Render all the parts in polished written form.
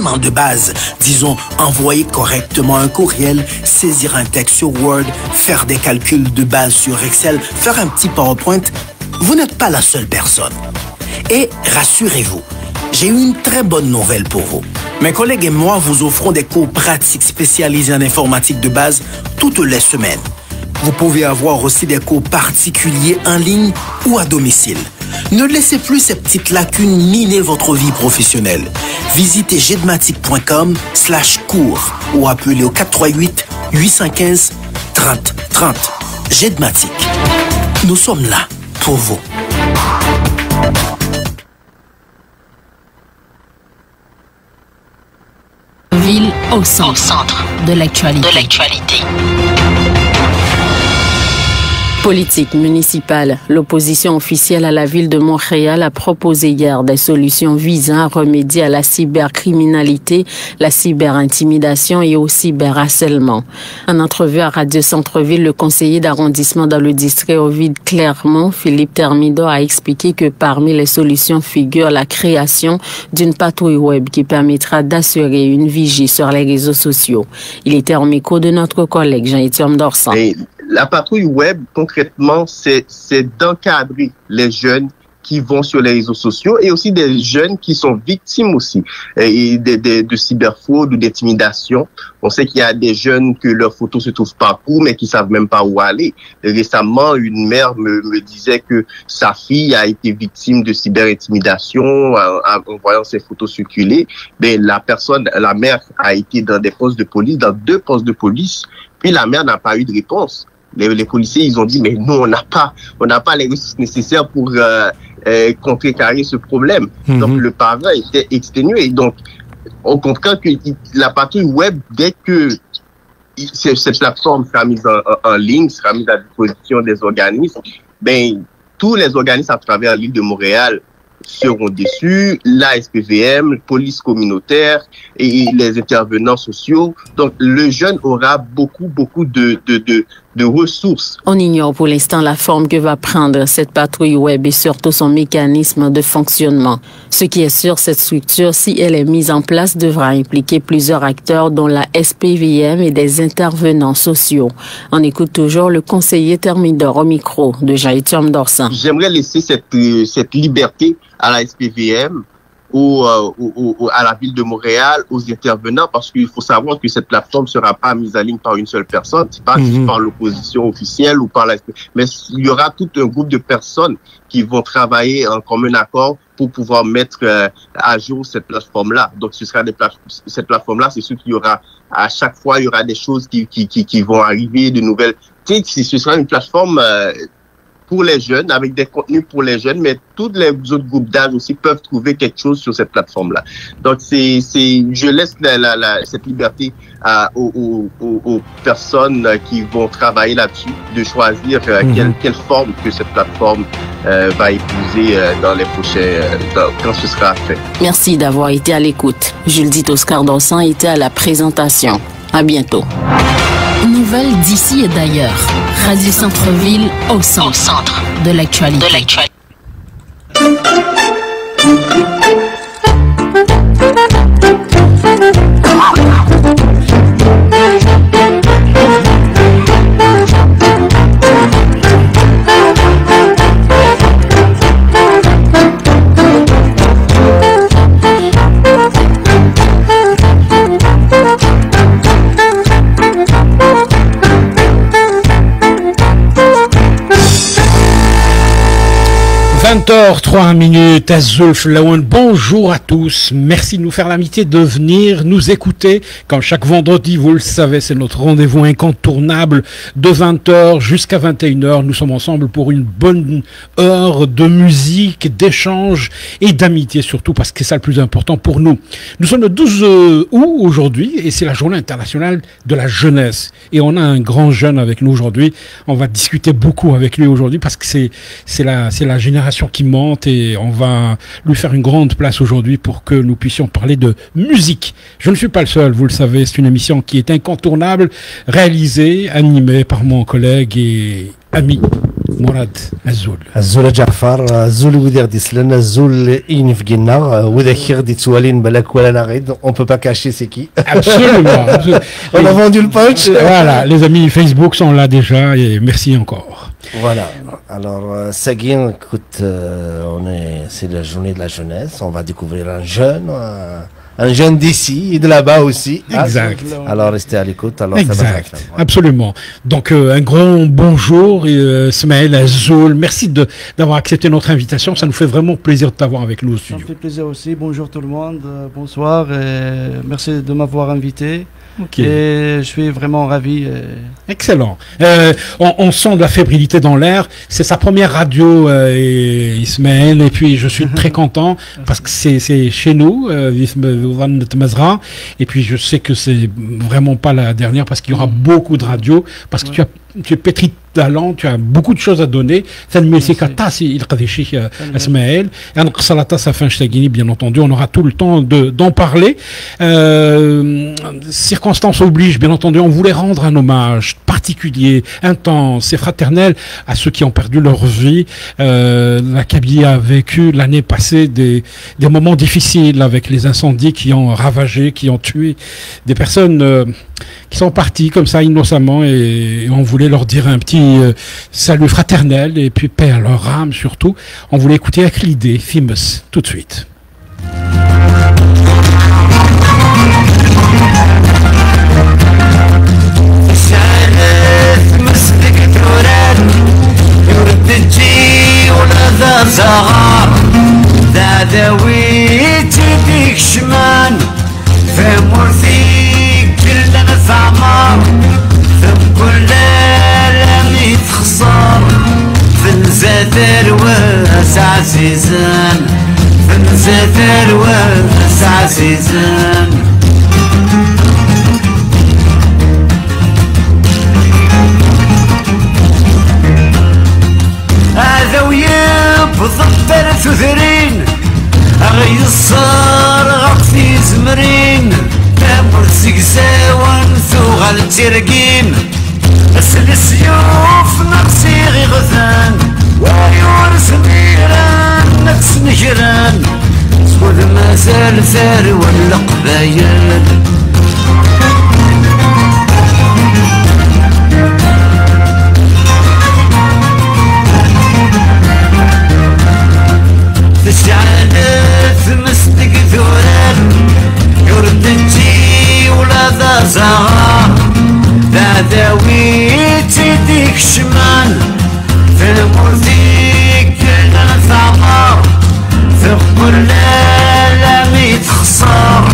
vraiment de base. Disons, envoyer correctement un courriel, saisir un texte sur Word, faire des calculs de base sur Excel, faire un petit PowerPoint. Vous n'êtes pas la seule personne. Et rassurez-vous, j'ai une très bonne nouvelle pour vous. Mes collègues et moi vous offrons des cours pratiques spécialisés en informatique de base toutes les semaines. Vous pouvez avoir aussi des cours particuliers en ligne ou à domicile. Ne laissez plus ces petites lacunes miner votre vie professionnelle. Visitez jedmatic.com/cours ou appelez au 438-815-3030. Jedmatic. Nous sommes là pour vous. Ville au centre de l'actualité. Politique municipale. L'opposition officielle à la ville de Montréal a proposé hier des solutions visant à remédier à la cybercriminalité, la cyberintimidation et au cyberharcèlement. En entrevue à Radio Centre-Ville, le conseiller d'arrondissement dans le district Ovide-Clermont, Philippe Thermidor, a expliqué que parmi les solutions figure la création d'une patrouille web qui permettra d'assurer une vigie sur les réseaux sociaux. Il était en micro de notre collègue Jean-Étienne Dorsan. La patrouille web, concrètement, c'est d'encadrer les jeunes qui vont sur les réseaux sociaux et aussi des jeunes qui sont victimes aussi de cyberfraude ou d'intimidation. On sait qu'il y a des jeunes que leurs photos se trouvent partout, mais qui savent même pas où aller. Récemment, une mère me disait que sa fille a été victime de cyberintimidation en voyant ses photos circuler. Ben, la mère a été dans des postes de police, dans 2 postes de police, puis la mère n'a pas eu de réponse. Les policiers, ils ont dit, mais nous, on n'a pas les ressources nécessaires pour contrecarrer ce problème. Donc, le parent était exténué. Donc, on comprend que la patrouille web, dès que cette plateforme sera mise en ligne, sera mise à disposition des organismes, ben, tous les organismes à travers l'île de Montréal seront dessus, la SPVM, police communautaire et les intervenants sociaux. Donc, le jeune aura beaucoup de ressources. On ignore pour l'instant la forme que va prendre cette patrouille web et surtout son mécanisme de fonctionnement. Ce qui est sûr, cette structure, si elle est mise en place, devra impliquer plusieurs acteurs dont la SPVM et des intervenants sociaux. On écoute toujours le conseiller Thermidor au micro de Jean-Étienne Dorsan. J'aimerais laisser cette liberté à la SPVM ou à la ville de Montréal, aux intervenants, parce qu'il faut savoir que cette plateforme ne sera pas mise en ligne par une seule personne, c'est pas juste par l'opposition officielle ou par la, mais il y aura tout un groupe de personnes qui vont travailler en commun accord pour pouvoir mettre à jour cette plateforme-là. Donc, ce sera cette plateforme-là, c'est sûr qu'il y aura, à chaque fois, il y aura des choses qui vont arriver, de nouvelles. Tu sais, ce sera une plateforme pour les jeunes, avec des contenus pour les jeunes, mais tous les autres groupes d'âge aussi peuvent trouver quelque chose sur cette plateforme-là. Donc, je laisse cette liberté aux personnes qui vont travailler là-dessus de choisir quelle forme que cette plateforme va épouser dans les prochains, quand ce sera fait. Merci d'avoir été à l'écoute. Jules Oscar Dorsan était à la présentation. À bientôt. Nouvelles d'ici et d'ailleurs. Radio Centre-Ville au centre de l'actualité. 20h03 Azul Flowen. Bonjour à tous. Merci de nous faire l'amitié de venir nous écouter. Comme chaque vendredi, vous le savez, c'est notre rendez-vous incontournable de 20h jusqu'à 21h. Nous sommes ensemble pour une bonne heure de musique, d'échange et d'amitié surtout, parce que c'est ça le plus important pour nous. Nous sommes le 12 août aujourd'hui et c'est la journée internationale de la jeunesse. Et on a un grand jeune avec nous aujourd'hui. On va discuter beaucoup avec lui aujourd'hui parce que c'est la génération qui monte et on va lui faire une grande place aujourd'hui pour que nous puissions parler de musique. Je ne suis pas le seul, vous le savez, c'est une émission qui est incontournable, réalisée, animée par mon collègue et ami مراد الزول الزول جعفر الزول ودير ديسلان الزول ينفقنا وذا كي غادي توالين بالك ولا نغيد on peut pas cacher c'est qui. Absolument. On a vendu le punch. Voilà, les amis Facebook sont là déjà et merci encore. Voilà. Alors Saguin, écoute, c'est la journée de la jeunesse, on va découvrir un jeune d'ici et de là-bas aussi. Exact. Alors restez à l'écoute. Alors exact. Absolument. Donc un grand bonjour, Smaël Azoul. Merci d'avoir accepté notre invitation. Ça nous fait vraiment plaisir de t'avoir avec nous au studio. Ça me fait plaisir aussi. Bonjour tout le monde. Bonsoir et merci de m'avoir invité. Okay. Et je suis vraiment ravi. Excellent. On sent de la fébrilité dans l'air. C'est sa première radio, Ismaël, et puis je suis très content parce que c'est chez nous, et puis je sais que c'est vraiment pas la dernière parce qu'il y aura beaucoup de radios, parce que tu es pétri de talent, tu as beaucoup de choses à donner. Bien entendu, on aura tout le temps d'en parler. Circonstances obligent, bien entendu, on voulait rendre un hommage particulier, intense et fraternel à ceux qui ont perdu leur vie. La Kabylie a vécu l'année passée des moments difficiles avec les incendies qui ont ravagé, qui ont tué des personnes qui sont partis comme ça innocemment, et on voulait leur dire un petit salut fraternel et puis paix à leur âme surtout. On voulait écouter Akrylidé, Famous, tout de suite. عمار ثم كل لم يتخسر فنزات الواسع عزيزان فنزات الواسع عزيزان هذا ويبضل ثلاث وثرين غي الصار غطي زمرين مرسق زاون ثوغ الترقين أسل السيوف نقصي غي غثان وعيون سميران نفس نجران سود ما زال ثار والقبايل تشعلت مصدق ذوران يرد الجي ولا ذا زغار ذا ذاويتي ديك شمان في المرثيك كنا ثمار في كل لا ميت خسار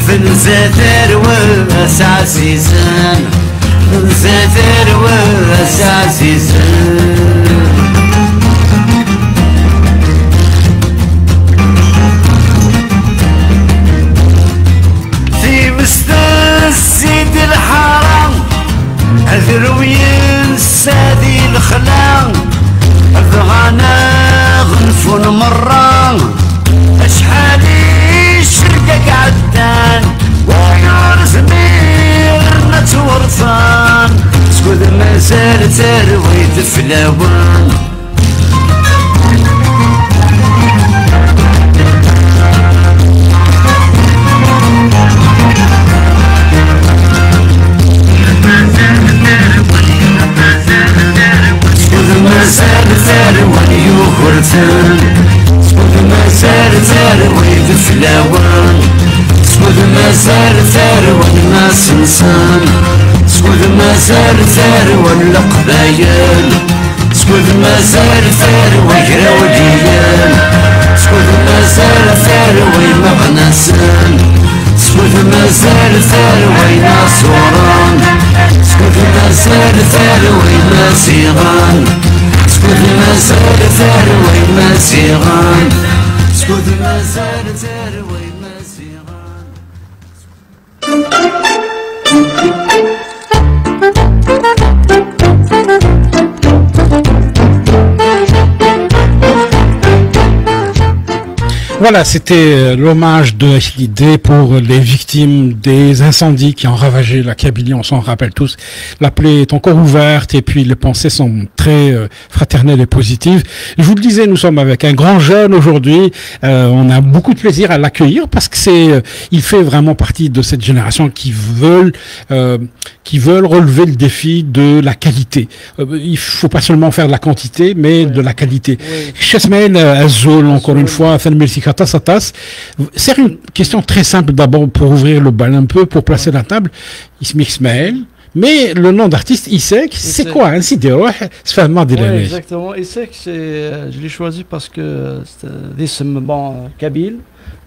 في نزاتر واسع عزيزان نزاتر واسع عزيزان السيد الحرام أذروي السادي الخلام أذغانا غنفون مرة أشحالي الشركة قعدان وعيار زمير نتورثان سكوذ ما زال تروي تفلاوان مازال ثروي يوخرتان سكوت مازال ثروي ذفلاوان سكوت مازال ثروي ناس انسان سكوت مازال ثروي القبايل سكوت مازال ثروي جراو ديال سكوت مازال ثروي مغنسان سكوت مازال ثروي ناصوران سكوت مازال ثروي ماسيغان سكوت مازال ثروي ماسيغان سكوت مازال ثروي ماسيغان Voilà, c'était l'hommage de l'idée pour les victimes des incendies qui ont ravagé la Kabylie, on s'en rappelle tous. La plaie est encore ouverte et puis les pensées sont très fraternelles et positives. Je vous le disais, nous sommes avec un grand jeune aujourd'hui. On a beaucoup de plaisir à l'accueillir parce que il fait vraiment partie de cette génération qui veulent relever le défi de la qualité. Il faut pas seulement faire de la quantité, mais de la qualité. Chesmaël Azol, encore une fois, c'est une question très simple d'abord pour ouvrir le bal un peu, pour placer la table. Ismaël, mais le nom d'artiste Isek, c'est quoi? Ainsi de c'est vraiment des Oui, exactement. Isek, je l'ai choisi parce que c'est des kabyle.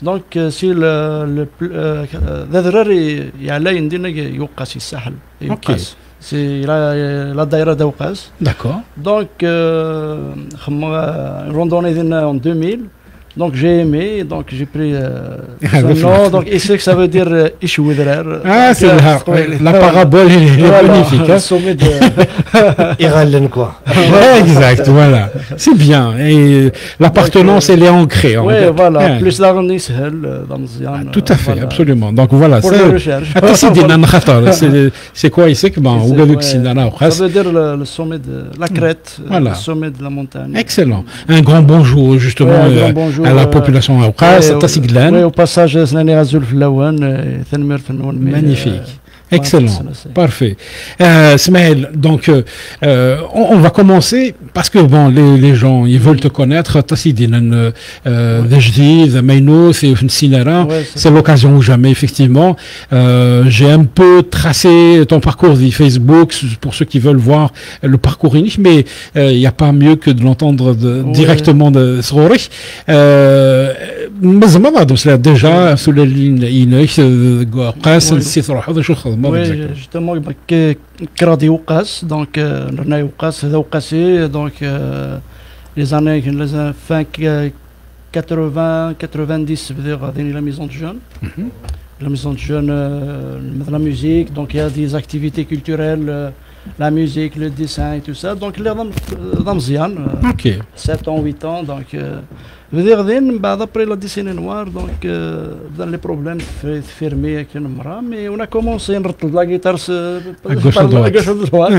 Donc, c'est le c'est la daïra d'Aoukas. D'accord. Donc, randonnée en 2000. Donc j'ai aimé, donc j'ai pris son nom. Donc Isek, ça veut dire Ishouidrer. Ah, c'est la parabole est magnifique. Le sommet de Iralen quoi. Exact, voilà. C'est bien. Et l'appartenance, elle est ancrée. Oui, voilà. Plus d'arnis, dans tout à fait, absolument. Donc voilà. Pour la recherche. C'est quoi Isek? Ça veut dire le sommet de la crête, le sommet de la montagne. Excellent. Un grand bonjour, justement. À la population Aoukas, oui, au passage, magnifique. Excellent, parfait. Smaël, donc on va commencer parce que bon, les gens ils veulent te connaître. C'est l'occasion ou jamais, effectivement. J'ai un peu tracé ton parcours via Facebook pour ceux qui veulent voir le parcours unique, mais il n'y a pas mieux que de l'entendre directement de Srourich. Déjà sous la ligne oui, justement, Kradi Oukas, donc René Oukas, Oukassé, donc les années fin 80, 90, c'est-à-dire la maison de jeunes. La maison de jeunes, la musique, donc il y a des activités culturelles, la musique, le dessin et tout ça. Donc les Ramzian, 7 ans, 8 ans, donc après la décennie noire, donc dans les problèmes fermés avec une mara, mais on a commencé à mettre la guitare à gauche à droite.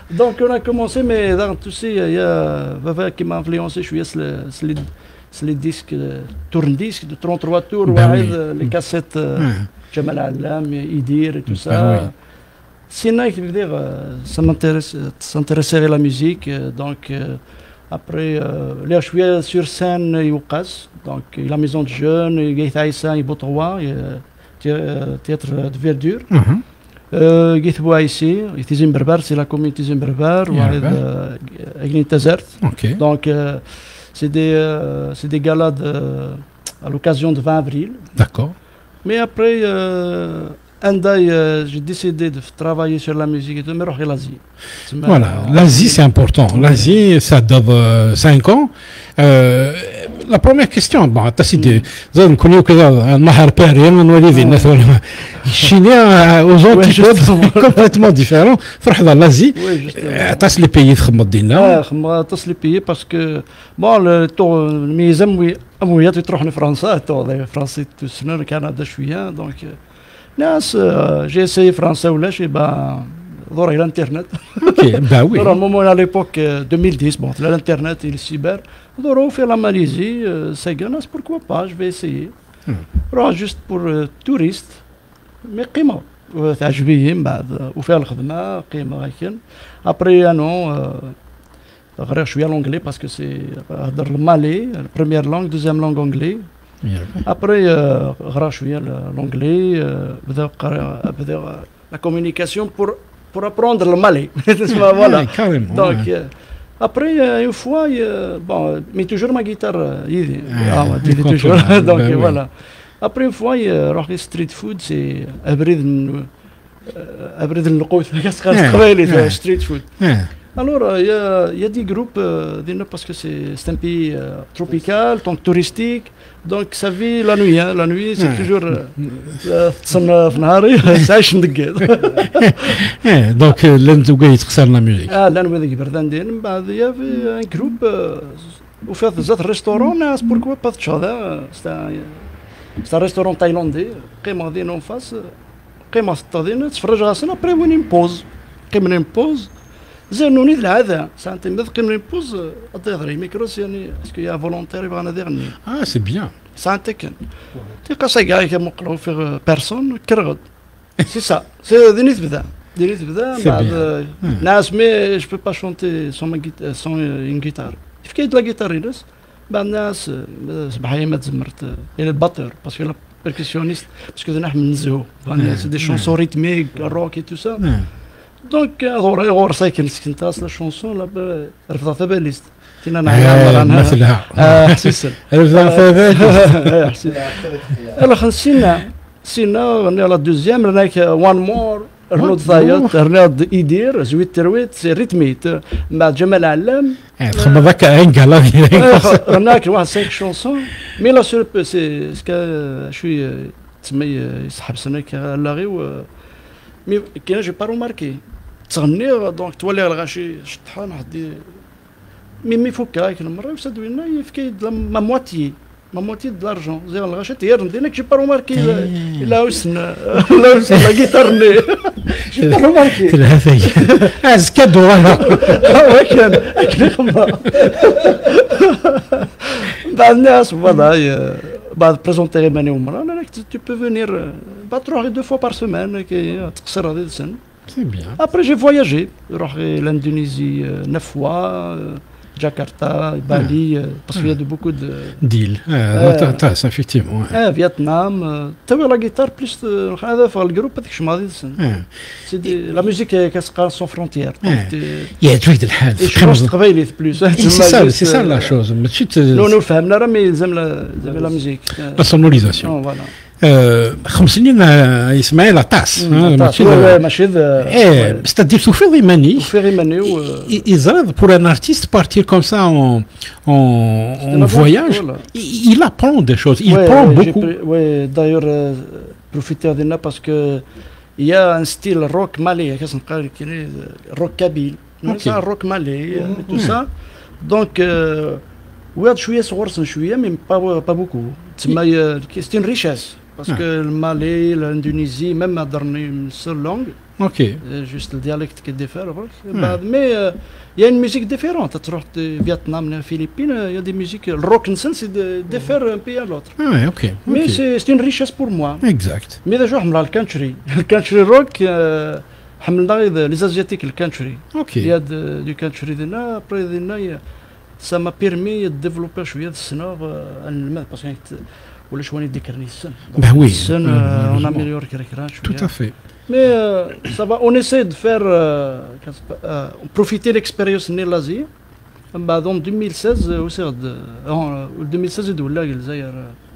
Donc on a commencé, mais dans tout ça, il y a Vava qui m'a influencé, je suis les disques, tourne-disques de 33 tours, les cassettes Jamal Allam, Idir et tout ça. Sinon, je veux dire, ça m'intéressait à la musique, donc après, là, je suis sur scène Youkas, donc la maison de jeunes, Gaïta Aïssa et Botowa, théâtre de verdure. Gaïta Bouaïssi, Tizim Berber, c'est la commune Tizim Berber, Agnès Tazert. Donc, c'est des galas à l'occasion de 20 avril. D'accord. Mais après, j'ai décidé de travailler sur la musique et de me rejoindre l'Asie. Voilà, l'Asie c'est important. L'Asie, ça dure 5 ans. La première question, tu as dit, je connais que un mahar périen, on va dire, Chinois aux antipodes complètement différents. Dans l'Asie, tu as les pays qui sont là. Tu as les pays parce que, bon, mes amis, ils sont en France, les Français, tous le Canada, je suis donc. J'ai essayé français ou là, j'ai l'internet. Bah oui. À un moment à l'époque 2010, bon, l'internet et le cyber, on fait la Malaisie, c'est gagnant, pourquoi pas, je vais essayer. Juste pour touristes, mais قيمة تعجبيهم بعد وفيها الخدمة قيمة لكن après un an غير شوية l'anglais parce que c'est le malais, première langue, deuxième langue anglais. Après, l'anglais, la communication pour apprendre le malais. Voilà. Donc, après, une fois, bon, mais toujours ma guitare. Toujours. Donc, voilà. Après, une fois, le street food, c'est abrid le street food. Alors, il y a des groupes, parce que c'est un pays tropical, donc touristique, donc ça vit la nuit. La nuit, c'est toujours donc, l'un de la musique. Il y avait un groupe وفات ذات الريستورون ناس بوركوا با تشادا ستا ريستورون تايلاندي قيمه غادي نون فاس قيمه تاضين تفرج راسنا بري وين بوز قيمنا بوز زانوني العاده سانتي مذ قيمنا بوز اضيضري ميكروس يعني اسكو يا فولونتير بغانا ديرني سي بيان سانتي كان تلقى كاع كمقلو في بيرسون كرغد سي سا سي ديني تبدا بعد ناس مي جو بو با شونتي سون اون جيتار كي لا جيتارينس بعد الناس صباحيه ما تزمرت الى الباتور باسكو لا بيركسيونيست باسكو نحن نزهو سي دي شونسون ريتميك روك اي تو سا دونك غور ساكن سكنت لا شونسون لا رفضت باليست تينا نعيط عنها مثلها حسيسن رفضت باليست الا سينا غني لا دوزيام هناك وان مور رنود ضايط رنود يدير زويت ترويت سي ريتميت مع جمال علام تخمم ذاك انقلا هناك واحد 5 شونسون مي لا سور سي سكا شويه تسمى يسحب سنك لاغي مي كاين جو با روماركي تغني دونك تولي الغاشي شطحان حدي مي فوك هاك المره وسدوينا يفكي ما مواتي de l'argent. J'ai un rachat hier, j'ai pas remarqué. Il a aussi la guitare. J'ai pas remarqué. C'est cadeau alors. بعد بريزونتي ماني ومرا tu peux venir 2 fois par semaine تقصر هذه السنه. C'est bien. Après j'ai voyagé, نروح l'Indonésie 9 fois. Jakarta, Bali, parce qu'il y a beaucoup de deal. Effectivement. Vietnam, tu vois la guitare plus le groupe هذاك شماضي c'est la musique sans frontières. يا جويد الحال. قبيلي plus. C'est ça la chose. nous فهمنا راه مي يلزم la musique. La sonorisation. Voilà. 5 سنين اسماعيل عطاس ماشي c'est-à-dire souffrir Imani و Israël pour un artiste partir comme ça en voyage il apprend des choses il prend beaucoup oui d'ailleurs profiter de là parce que il y a un style rock malais qu'est-ce qu'on appelle rock kabyle c'est un rock malais tout ça donc ouais شويه صغر شويه mais pas beaucoup c'est une richesse parce que le Mali, l'Indonésie, même à donner une seule langue, juste le dialecte qui diffère. Mais il y a une musique différente. Tu vois, au Vietnam, aux Philippines, il y a des musiques. Le rock, c'est diffère d'un pays à l'autre. Mais c'est une richesse pour moi. Exact. Mais déjà, on a le country rock. Les Asiatiques, le country. Il y a du country là. Après, ça m'a permis de développer un sonore allemand parce que ولا شويه يذكرني السن وي السن اون اميليور كريكراش tout à fait mais ça va on essaie de faire profiter l'expérience de l'Asie بعد en 2016 وصل 2016 دولا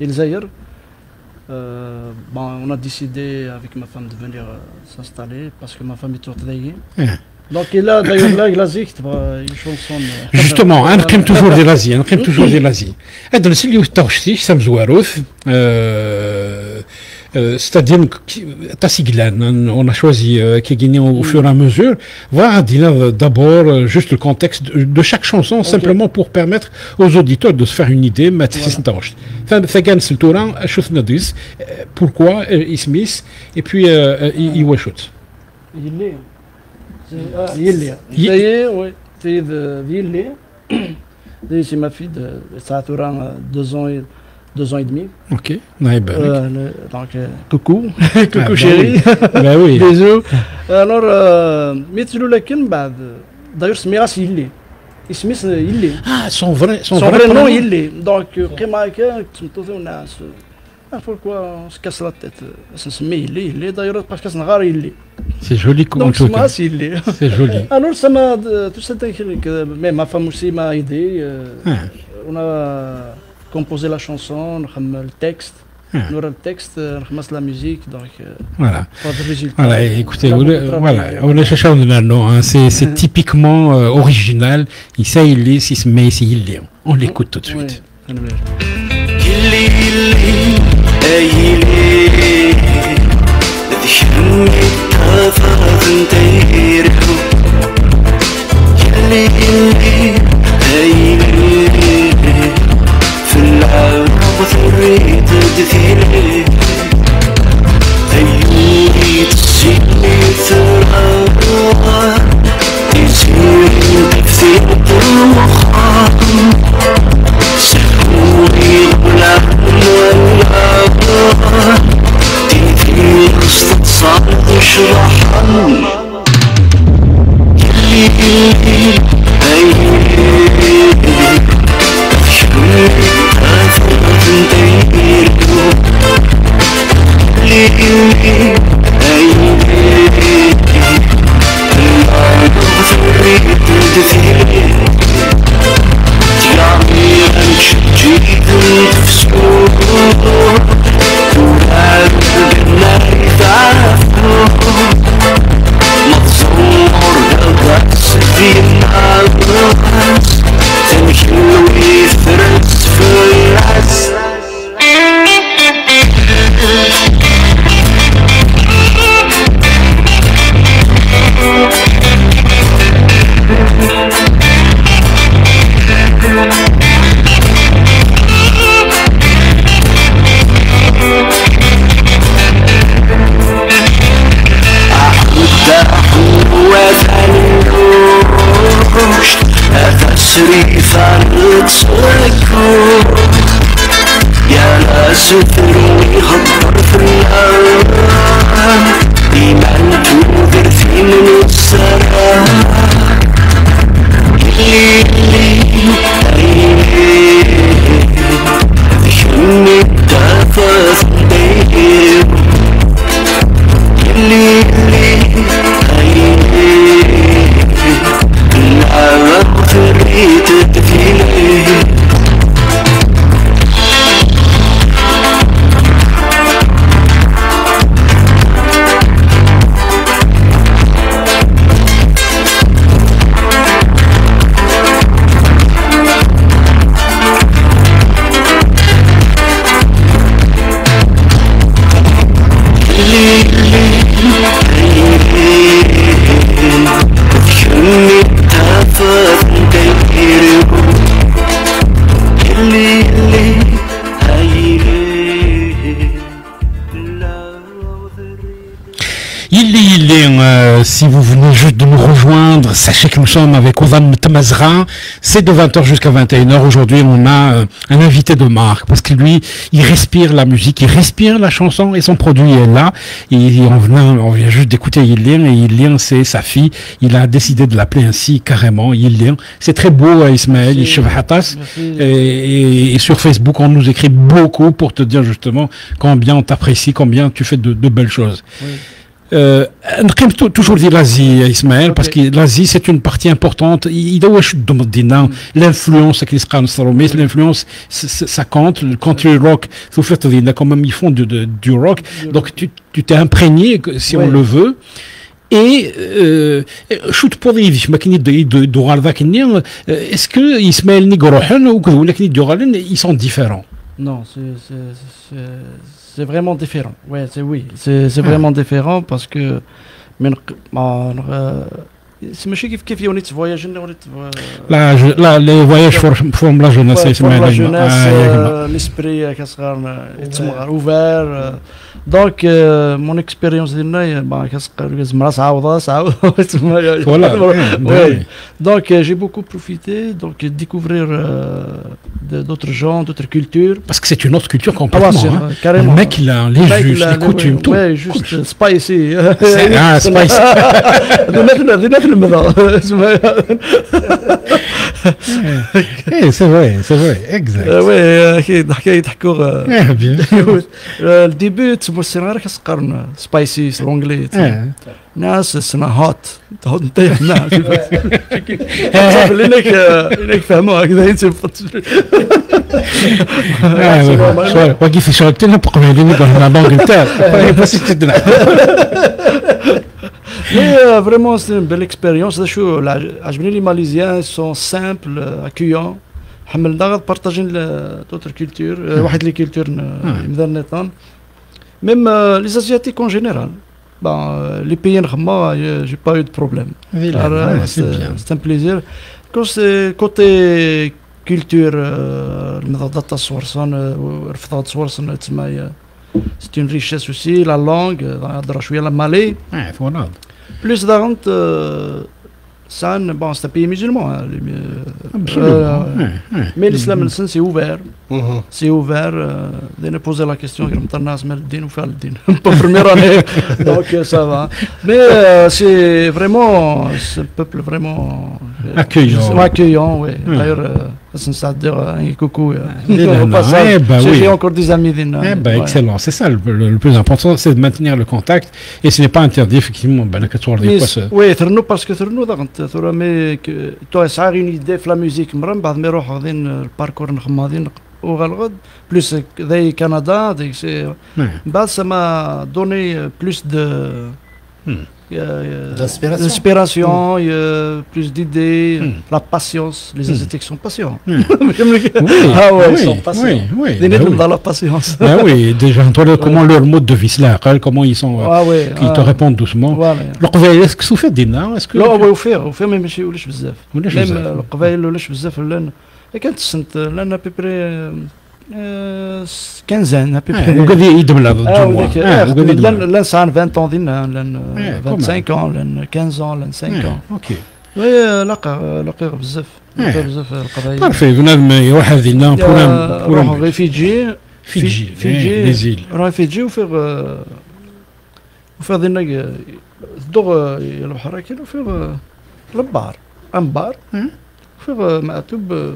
الجزائر bon on a décidé avec ma femme de venir s'installer parce que ma femme est orthodoxe donc il a d'ailleurs l'Asie une chanson justement انا نقيم toujours ديال l'Asie نقيم toujours ديال l'Asie هذا الناس اللي تاوشتي سام زواروث c'est-à-dire Tassiglan, on a choisi Kegini au fur et à mesure. Voilà, d'abord juste le contexte de chaque chanson, simplement pour permettre aux auditeurs de se faire une idée. Pourquoi Ismis et puis Iwashut. C'est ma fille, ça a duré 2 ans et demi. Ok. Donc, coucou, coucou chérie. Ben oui. Bisous. Alors, Mitsulou Lakin, d'ailleurs, c'est Miras Yili. Ismis Yili. Ah, son vrai nom Yili. Donc, Kémaïka, tu me trouves pourquoi on se casse la tête? Ça se met Yili. D'ailleurs, parce que c'est un rare Yili. C'est joli comme donc, c'est Yili. C'est joli. Alors, ça m'a. Tout ça, mais ma femme aussi m'a aidé. On a composer la chanson, le texte, la musique, donc voilà. Pas de résultat. Voilà, écoutez, voilà, on a cherché c'est typiquement original. On l'écoute tout de suite. شرحني الليل شوي أفضل نديرو الليل المغفرين تدفير تيامي أنشجيد تفسور تولاد بالله تعفو متصور قلبس في الناس تمشي ويفرس في الراس تسريف تصركو يا لا ستر ويخبر في الأرض ديما تودر في من السلام شمي التفاز بيه اللي العالم فريت الدفيلة Si vous venez juste de nous rejoindre, sachez que nous sommes avec Ovan Tamazra. C'est de 20h jusqu'à 21h. Aujourd'hui, on a un invité de marque parce que lui, il respire la musique, il respire la chanson et son produit est là. Et on vient juste d'écouter Yillien et Yillien, c'est sa fille. Il a décidé de l'appeler ainsi carrément, Yillien. C'est très beau, Ismaël, Ishevhatas. Et sur Facebook, on nous écrit beaucoup pour te dire justement combien on t'apprécie, combien tu fais de belles choses. Oui. نقيم toujours dire l'Asie, Ismaël, parce que l'Asie c'est une partie importante. L'influence l'influence ça compte. Le country rock, quand même ils font du rock, donc tu t'es imprégné si on le veut. Et est-ce que Ismaël Nigorohan ou ils sont différents? Non, c'est vraiment différent. Ouais, c'est vraiment différent parce que c'est ماشي كيف وليت فواياج وليت لا لي فواياج فورم لا جوناس اسمها لا جوناس ليسبري كصغار يتسمغ اوفر دونك مون اكسبيريونس ديالنا كصغر زعما عاوضه دونك جي بوكو بروفيتي دونك découvrir d'autres gens, d'autres cultures. Parce que c'est une autre culture complètement. Le mec, il a les juges, les coutumes, tout. Ouais, juste spicy. Spicy. C'est vrai, exact. حكاية تحكوا le début تسمى السيناريو كسقرنا spicy لونجلي ناس سنا هوت نطيح معاه لينك فهموها هكذا ينسب وكيف شربت لنا بقى لي قلنا لونجلتير بس تدنا Mais vraiment, c'est une belle expérience. Les Malaisiens sont simples, accueillants. حملنا بارطاجين d'autres cultures, واحد les cultures مذنطان. Même les Asiatiques en général. Les pays نخما, j'ai pas eu de problème. C'est un plaisir. Quand c'est côté culture, المضادات الصورصان ورفضات صورصان تسمى c'est une richesse aussi. La langue, نهضر شوية المالي. voilà. Plus d'argent, San, bon, c'est un pays musulman. Hein, Absolument. mais l'islam, c'est ouvert. Mhm. C'est ouvert. De poser la question, pas première année, donc ça va. Mais c'est vraiment, ce peuple vraiment Accueillant. oui. D'ailleurs, ça dire un coucou. J'ai encore des amis. Excellent. C'est ça le plus important, c'est de maintenir le contact. Et ce n'est pas interdit, effectivement. Oui, parce que mais toi, ça a une idée de la musique. Le parcours plus des Canada, ça m'a donné plus de d'inspiration, plus d'idées, la patience. Les Asiatiques sont patients. Ils sont patients. Ils dans la patience. Oui, déjà, comment leur mode de vie se là, comment ils sont, ils te répondent doucement. Est-ce que vous faites des nains? لا هو وفير ما يمشيوليش بزاف. ميم القبائل ولاش بزاف لان كانت السنت لان بيبري 15 وقاعد يدبل هذا لان سان 20 ans دينا لان 25 ans لان 15 ans لان 5 ans. اوكي. وي لقى بزاف القبائل. بارفي بنادم يروح هذينا بورام ريفيجي فيجي ريفيجي وفيغ دينا الدغ البحر كاين وفيغ البار انبار فيغ معتوب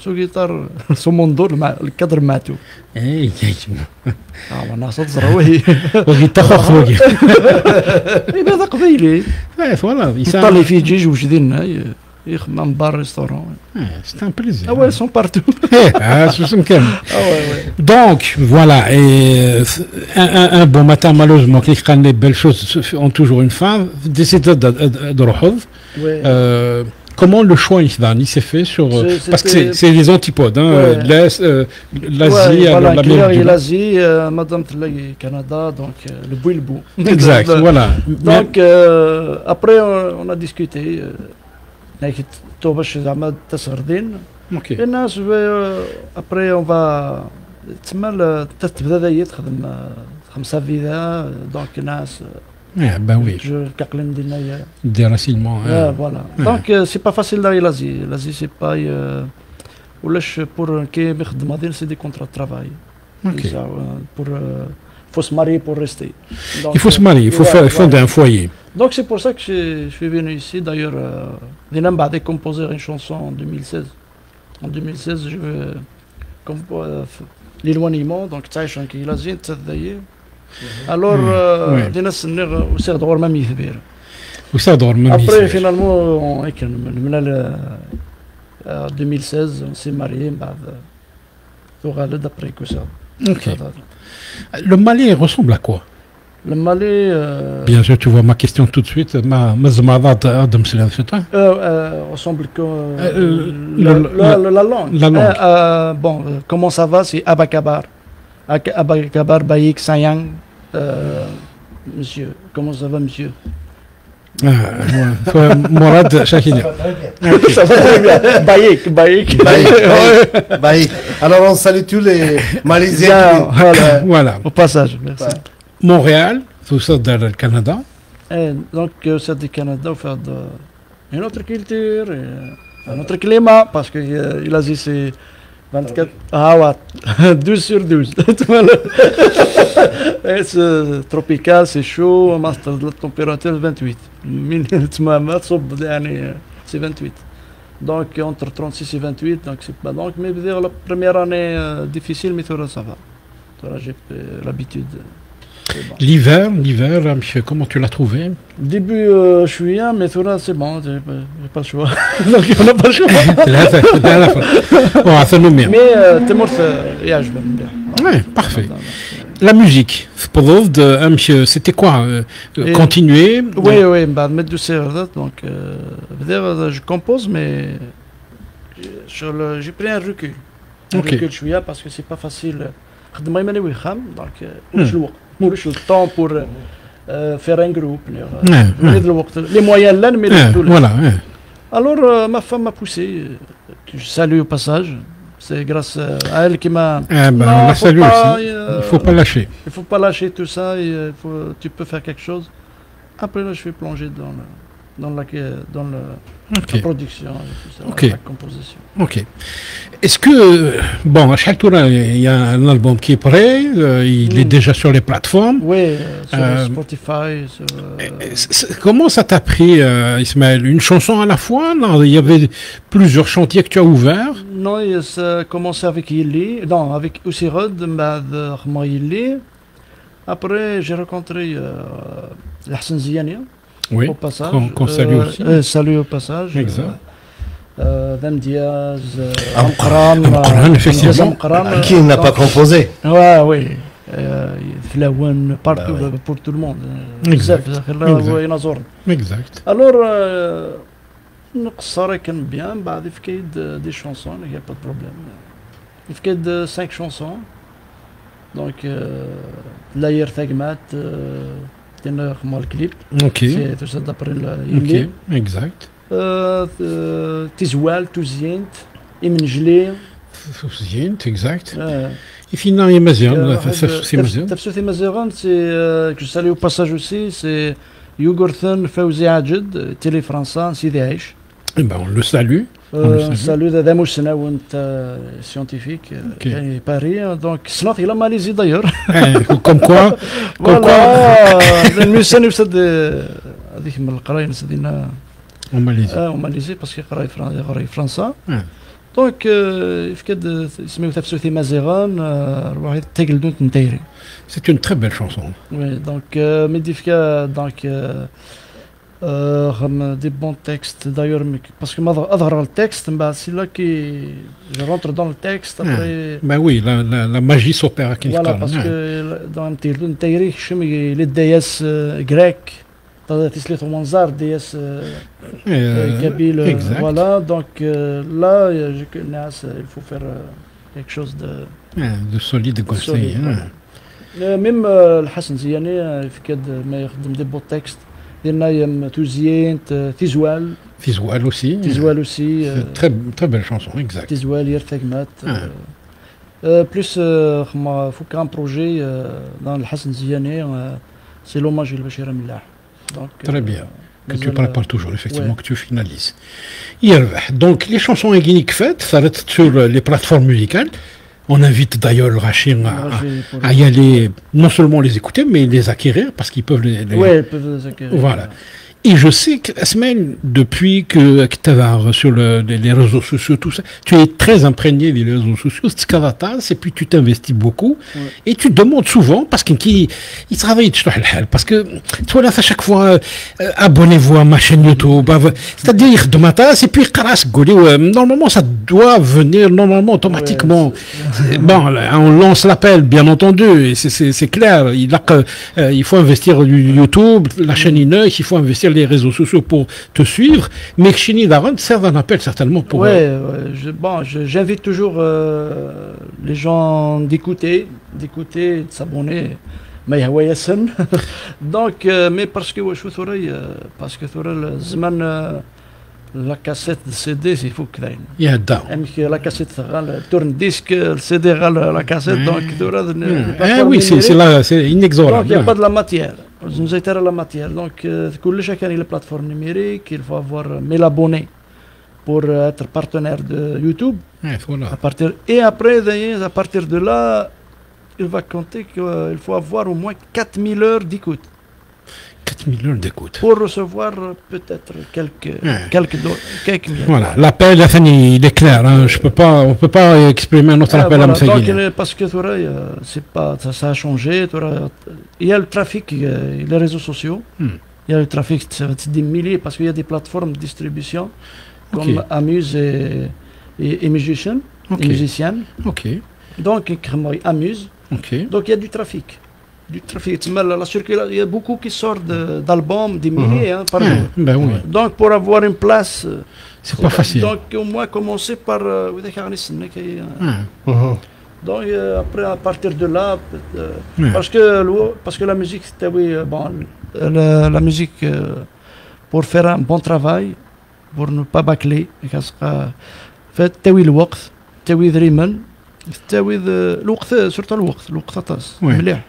سو جيتار سو موندور مع الكادر معتوب اي انا صوت زروي وقيت تخخ وقيت هذا قبيلي فوالا يطلع في جيج وجدينا يخدم بار ريستورون c'est un plaisir. Ah ouais, ils sont partout. Donc, voilà. Et un bon matin, malheureusement, les belles choses ont toujours une fin. Décidé de Rohov. Comment le choix il s'est fait sur parce que c'est les antipodes, hein, l'Est, l'Asie, l'Amérique. L'Asie, Madame Tlay, Canada, donc le bout et le bout. Exact, voilà. Donc après on a discuté. توباش زعما تسغردين الناس ابري اون فا تما تبدا تخدم سافيدا دونك الناس وي كاقلين ديالنا دي راسيلمون فوالا دونك سي با فاسيل داي لازي سي با ولاش بور كي يخدم هذين سي دي كونترا ترافاي pour faut se marier pour rester. Donc, il faut se marier, il faut fonder un foyer. Donc c'est pour ça que je suis venu ici. D'ailleurs, Dinam a composé une chanson en 2016. En 2016, je veux l'éloignement, donc Taïch qui l'a dit, alors Dinam Senner aussi a droit même y Après finalement, en 2016, on s'est marié. Après que ça. Okay. Le Mali ressemble à quoi? Le Mali. Bien sûr, tu vois ma question tout de suite. Ressemble que la langue. La langue. Bon, comment ça va? C'est Abakabar. Abakabar, Baïk, Sayang. Monsieur, comment ça va, monsieur? Morad Chakini. Ça va très bien. Baïk. Alors on salue tous les Malaisiens. Voilà. Au passage, merci. Montréal, tout ça dans le Canada. Et donc c'est du Canada, faire une autre culture, un autre climat, parce que l'Asie c'est 24. Ah ouais, 12 sur 12. C'est tropical, c'est chaud, la température 28. C'est 28. Donc entre 36 et 28, donc c'est pas donc mais dire la première année difficile, mais ça va. J'ai l'habitude. Bon. L'hiver, comment tu l'as trouvé? Début juillet, mais c'est bon, j'ai pas le choix. Donc on n'a pas le choix. Mais t'es mort, ouais, parfait. La musique, c'était quoi? Continuer? Oui, donc je compose, mais j'ai pris un recul. Un parce que c'est pas facile. Donc le temps pour faire un groupe. Les moyens là, mais voilà. Alors ma femme m'a poussé. Je salue au passage. C'est grâce à elle qui m'a. On la salue aussi. Il faut pas lâcher. Il faut pas lâcher tout ça. Tu peux faire quelque chose. Après là, je suis plongé dans la production, et tout ça, la composition. Ok. Est-ce que, bon, à chaque tour, il y a un album qui est prêt, il est déjà sur les plateformes. Oui, sur Spotify. Comment ça t'a pris, Ismaël? Une chanson à la fois? Non, il y avait plusieurs chantiers que tu as ouverts. Non, ça a commencé avec Yili, non, avec Oussirod, Yili. Après, j'ai rencontré Hassan Ziani. Oui, au passage. Qu'on salue aussi. Salut au passage. Exact. Dame Diaz, Amqran, effectivement. Qui n'a pas composé? Ouais, oui. Flawan, partout, pour tout le monde. Exact. Alors, Nqsara كان bien, بعد فكايد des chansons, il n'y a pas de problème. Il فكايد 5 chansons. Donc, l'ailleurs Thagmat, teneur moi le clip. Ok. C'est tout ça d'après le. Ok, exact. Tizoual, Touzient, Imenjli. Touzient, exact. Et finalement, il y a Maziran. Tafsouthi Maziran, c'est que je salue au passage aussi, c'est Yugurthan Fawzi Adjed, télé français, Sidi Aïch. Eh ben, on le salue. Salut d'Adamou Senawant scientifique, Paris. Donc, c'est notre Malaisie d'ailleurs. Comme quoi. Voilà. Le musée nous c'est هذيك من القرايه سدينا en Malaisie. En Malaisie parce qu'il قراي français. Donc يفكد اسمه تفسوثي مازيغان واحد تقلدون نتايري. C'est une très belle chanson. Oui, donc Medifka donc des bons textes d'ailleurs parce que أظهر le texte c'est là que je rentre dans le texte après. Ben oui, la magie s'opère à Voilà parce que dans تقلدون نتايري شمي للدياس grec. تسليط ومنظار دياس Kabyle. Voilà, donc là, il faut faire quelque chose de solide, quoi. Même Hassan Ziani, il يخدم des beaux textes. Il Touzient, Tizoual. Tizoual aussi. Tizoual aussi. Très, très belle chanson, exact. Tizoual, Yerthagmat. Plus, il faut qu'un projet dans le Hassan Ziani, c'est l'hommage à Bachir Millah. Très bien. Que tu prépares toujours, effectivement, que tu finalises. Donc, les chansons guiniques faites, ça reste sur les plateformes musicales. On invite d'ailleurs le Rachir à y aller, non seulement les écouter, mais les acquérir, parce qu'ils peuvent les... Oui, ils peuvent les acquérir. Voilà. Et je sais que, Asmaël, depuis que tu vas sur les réseaux sociaux, tout ça, tu es très imprégné des réseaux sociaux, et puis tu t'investis beaucoup, et tu demandes souvent, parce qu'ils travaillent, parce que toi là, à chaque fois, abonnez-vous à ma chaîne YouTube, c'est-à-dire de matin, et puis normalement ça doit venir normalement automatiquement. Bon, là, on lance l'appel, bien entendu, et c'est clair, il faut investir YouTube, la chaîne Ineux, il faut investir les réseaux sociaux pour te suivre, mais Chini Daron sert d'un appel certainement pour... j'invite toujours les gens d'écouter, de s'abonner. Donc, mais parce que le Zman, la cassette de CD, il faut que la cassette, le tourne-disque, le CD, la cassette, donc oui, c'est inexorable. Donc, il n'y a pas de la matière. Nous avons la matière. Donc, chacun a les plateformes numériques, il faut avoir 1000 abonnés pour être partenaire de YouTube. Voilà. Et après, à partir de là, il va compter qu'il faut avoir au moins 4000 heures d'écoute. 4000 heures d'écoute. Pour recevoir peut-être quelques milliers. Voilà, l'appel, il est clair. Hein. On ne peut pas exprimer notre appel à M. Parce que ça a changé. Il y a le trafic, les réseaux sociaux. Il y a le trafic, c'est des milliers, parce qu'il y a des plateformes de distribution comme Amuse et Musician, musiciennes. Donc, Amuse. Donc, il y a du trafic. La circulation, il y a beaucoup qui sortent d'albums, des milliers par jour. Donc pour avoir une place, c'est pas facile. Donc au moins commencer par donc après à partir de là, parce que la musique, la musique pour faire un bon travail, pour ne pas bâcler, fait تاوي الوقت تاوي ذريمن تاوي الوقت surtout الوقت طاس مليح.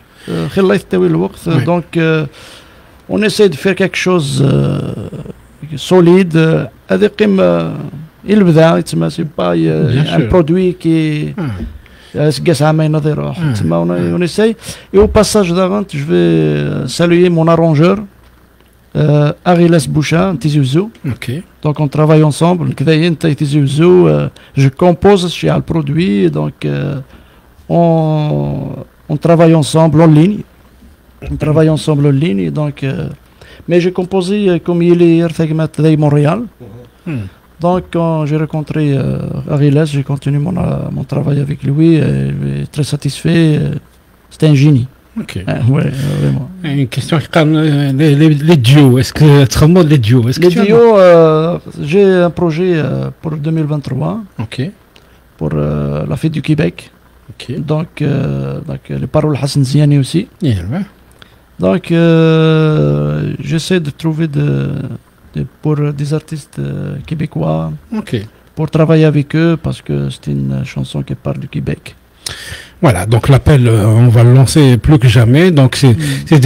Donc on essaie de faire quelque chose solide. هذه قيمة البدا تسمى سي با ان برودوي كي قاس عامين نظير تسمى on essaye. Et au passage d'avant, je vais saluer mon arrangeur Ariles Boucha, Tizi Ouzou. Ok. Donc on travaille ensemble. Tizi Ouzou, je compose chez le produit, donc on travaille ensemble en ligne. On travaille ensemble en ligne, donc mais j'ai composé comme il est à Montréal. Donc quand j'ai rencontré Ariles, j'ai continué mon travail avec lui, et très satisfait. C'était un génie. Ok. Ouais, vraiment. Une question qui parle les duos. Est-ce que tu remontes les duos? Les duos, j'ai un projet pour 2023. Ok. Pour la fête du Québec. Ok. Donc les paroles Hassan Ziani aussi. Yeah, ouais. Donc j'essaie de trouver pour des artistes québécois. Ok. Pour travailler avec eux parce que c'est une chanson qui parle du Québec. Voilà, donc l'appel, on va le lancer plus que jamais. Donc c'est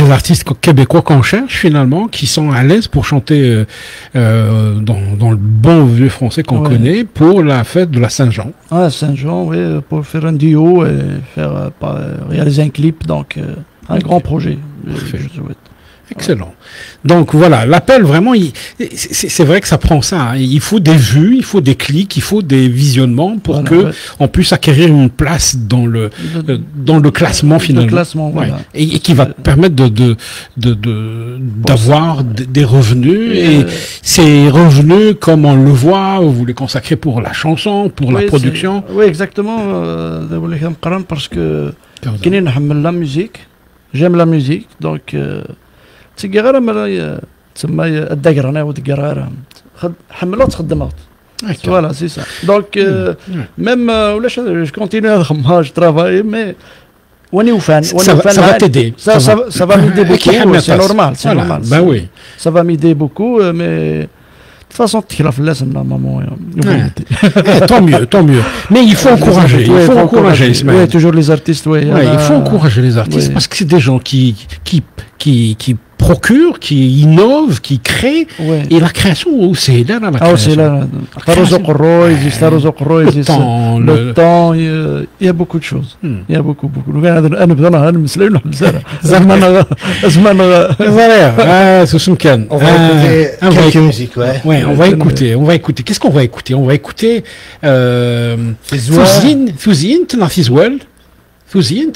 des artistes québécois qu'on cherche finalement, qui sont à l'aise pour chanter dans le bon vieux français qu'on connaît pour la fête de la Saint-Jean. Ah, Saint-Jean, oui, pour faire un duo et réaliser un clip, donc un grand projet. Je souhaite. Excellent. Donc voilà, l'appel vraiment, c'est vrai que ça prend ça. Hein. Il faut des vues, il faut des clics, il faut des visionnements pour on puisse acquérir une place dans le classement finalement. Le classement, voilà. Et qui va permettre d'avoir des revenus. Et ces revenus, comme on le voit, vous les consacrez pour la chanson, pour la production. Oui, exactement. Parce que la musique, j'aime la musique, donc. تقرا ما تسمى الدقر انا ودقر حملات خدمات فوالا سي سا دونك ميم ولاش جو كونتينيو نخدم جو ترافاي مي واني وفان ça va t'aider ça va m'aider beaucoup c'est normal bah oui ça va m'aider beaucoup mais de toute façon تكرف الناس maman tant mieux mais il faut encourager Ismaël. Oui, toujours les artistes il faut encourager les artistes parce que c'est des gens qui procurent, qui innovent, qui créent. Et la création, c'est là la création. C'est là. Le temps, il y a beaucoup de choses. Il y a beaucoup. On va écouter quelques musiques, ouais. On va écouter. Qu'est-ce qu'on va écouter? On va écouter Fouzine, Tenafizwell. Fouzine,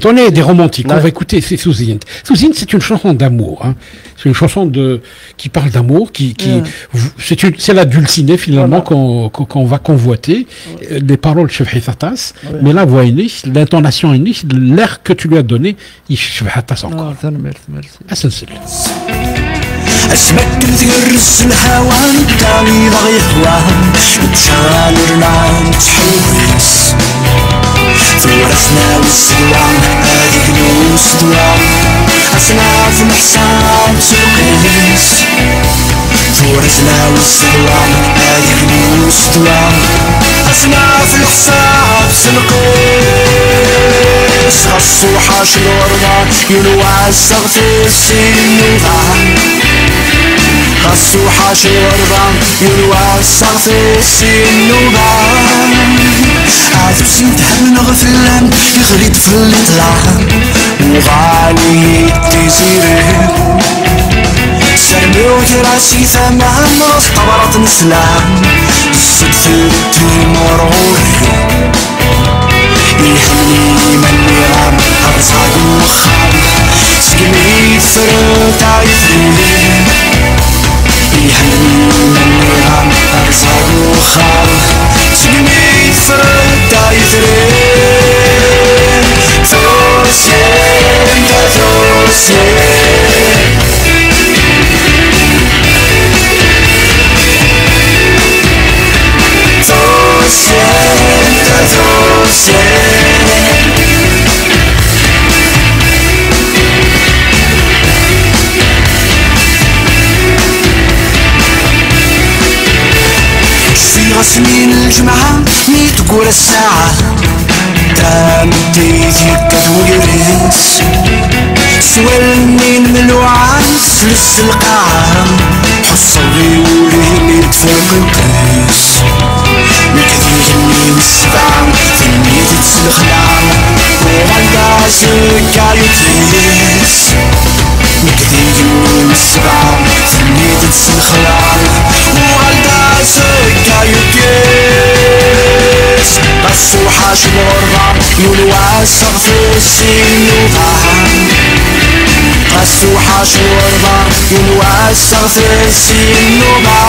on est des romantiques, on va écouter Fouzine. Fouzine, c'est une chanson d'amour, hein. C'est une chanson qui parle d'amour, c'est la dulcinée finalement qu'on va convoiter. Les paroles Chefhitatas, mais la voix unique, l'intonation unique, l'air que tu lui as donné, il Chefhitatas encore. Merci. أسمك تجرس الهوان الطريق يهوان تشالرنا تحوس فرسنا والسلام هذه كنوس دوام أسنا في الحساب سوقيس فرسنا والسلام هذه كنوس دوام أسنا في الحساب سوقيس خصو حاش الورضة ينوع السغف السنوضة خصو حاش الورضة ينوع السغف السنوضة عاد بسنت حمل غفلان يخلي طفل يطلع وغالي تيزيري سرموت راسي ثمان طبرت نسلام الصدف مروري يهمني مني غام أرصاد وخام سكني فرط عيثري يهمني مني غام أرصاد وخام سكني فرط عيثري ثوسين سنين الجمعة ميتقول الساعة تامتيتي كتويريس سوالنين ملوعة فلس القاعة حصلي ولي تفاق القيس مكذي غني والسبعة تلميذ تسلخلع وغلدا زكا يتليس مكذي غني والسبعة تلميذ تسلخلع وغلدا زكا يتليس قصو حاش الغربة يولوا السغف السنوبة قصو حاش الغربة يولوا السغف السنوبة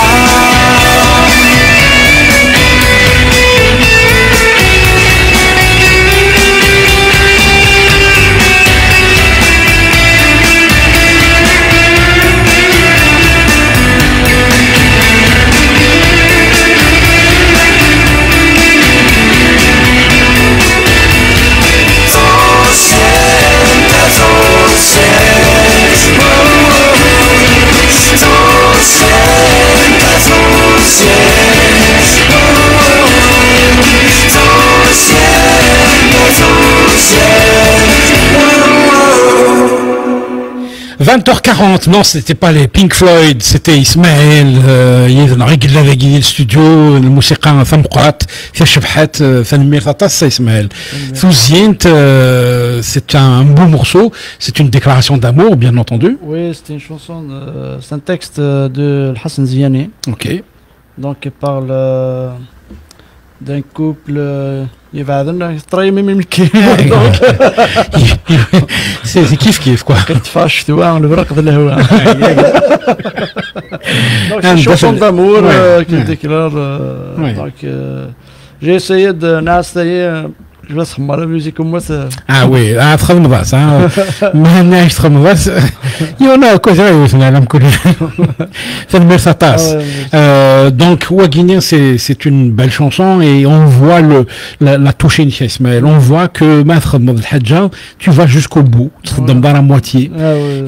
« 20h40, non, c'était pas les Pink Floyd, c'était Ismaël, il a réglé le studio, le musicain Famqat, في شبحات فنمير تطاس Ismaël. Souzient, c'est un beau morceau, c'est une déclaration d'amour, bien entendu. Oui, c'est une chanson, c'est un texte de Hassan Ziani. Ok. Donc il parle d'un couple يبعدنا طري من الكلمة c'est كيف quoi كنت فاش توا نبرق الهواء donc c'est une chanson d'amour qui déclare donc j'ai essayé de n'essayer je vais se marrer musique comme moi ça ah oui تخدم باس ما ناش تخدم باس يونا كوزا يوسنا العالم كله في المرساتاس donc Ouaguinien c'est une belle chanson et on voit la touche initiale Ismaël on voit que maître Mohamed Hadja tu vas jusqu'au bout tu te donnes à moitié